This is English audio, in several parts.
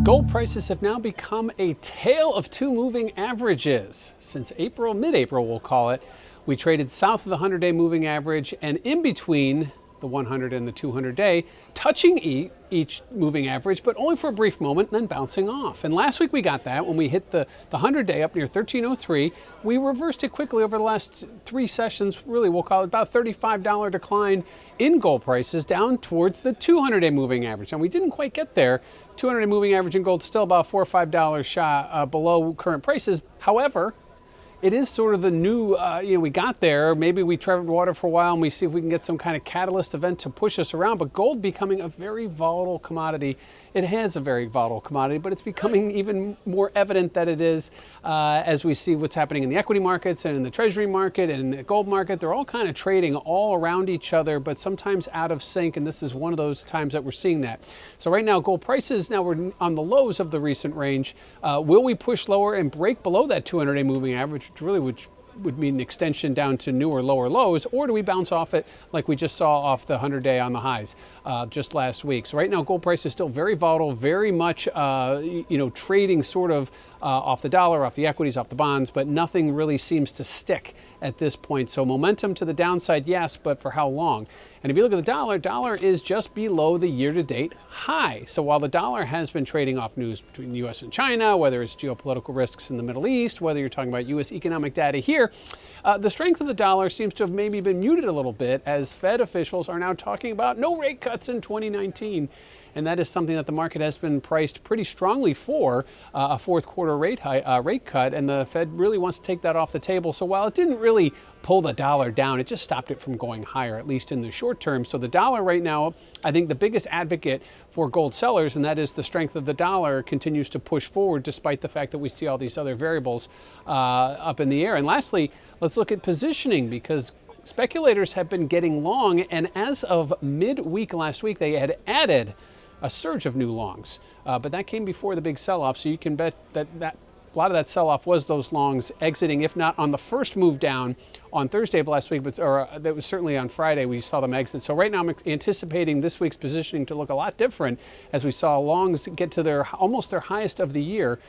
Gold prices have now become a tale of two moving averages. Since mid-April we'll call it, we traded south of the 100-day moving average and in between the 100 and the 200-day, touching each moving average, but only for a brief moment, and then bouncing off. And last week we got that when we hit the 100-day up near 1303. We reversed it quickly over the last three sessions. Really, we'll call it about $35 decline in gold prices down towards the 200-day moving average. And we didn't quite get there. 200-day moving average in gold still about $4 or $5 shot below current prices. However, it is sort of the new, we got there, maybe we treaded water for a while and we see if we can get some kind of catalyst event to push us around, but gold becoming a very volatile commodity. It has a very volatile commodity, but it's becoming even more evident that it is as we see what's happening in the equity markets and in the treasury market and in the gold market. They're all kind of trading all around each other, but sometimes out of sync, and this is one of those times that we're seeing that. So right now, gold prices, now we're on the lows of the recent range. Will we push lower and break below that 200-day moving average, which would mean an extension down to newer lower lows, or do we bounce off it like we just saw off the 100-day on the highs just last week? So right now gold price is still very volatile, very much trading sort of off the dollar, off the equities, off the bonds, but nothing really seems to stick at this point. So momentum to the downside, yes, but for how long? And if you look at the dollar is just below the year-to-date high. So while the dollar has been trading off news between the U.S. and China, whether it's geopolitical risks in the Middle East, whether you're talking about U.S. economic data here, the strength of the dollar seems to have maybe been muted a little bit as Fed officials are now talking about no rate cuts in 2019. And that is something that the market has been priced pretty strongly for, a fourth quarter rate cut, and the Fed really wants to take that off the table. So while it didn't really pull the dollar down, it just stopped it from going higher, at least in the short term. So the dollar right now, I think the biggest advocate for gold sellers, and that is the strength of the dollar, continues to push forward despite the fact that we see all these other variables up in the air. And lastly, let's look at positioning, because speculators have been getting long, and as of midweek last week, they had added a surge of new longs, but that came before the big sell-off, so you can bet that a lot of that sell-off was those longs exiting, if not on the first move down on Thursday of last week, or that was certainly on Friday we saw them exit. So right now I'm anticipating this week's positioning to look a lot different as we saw longs get to almost their highest of the year,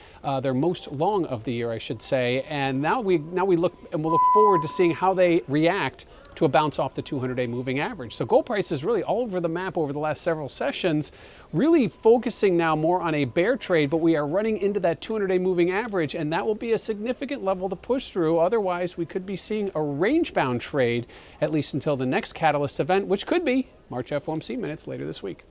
their most long of the year, I should say. And now we look, and we'll look forward to seeing how they react to a bounce off the 200-day moving average. So gold price is really all over the map over the last several sessions, really focusing now more on a bear trade, but we are running into that 200-day moving average, and that will be a significant level to push through. Otherwise, we could be seeing a range-bound trade, at least until the next catalyst event, which could be March FOMC minutes later this week.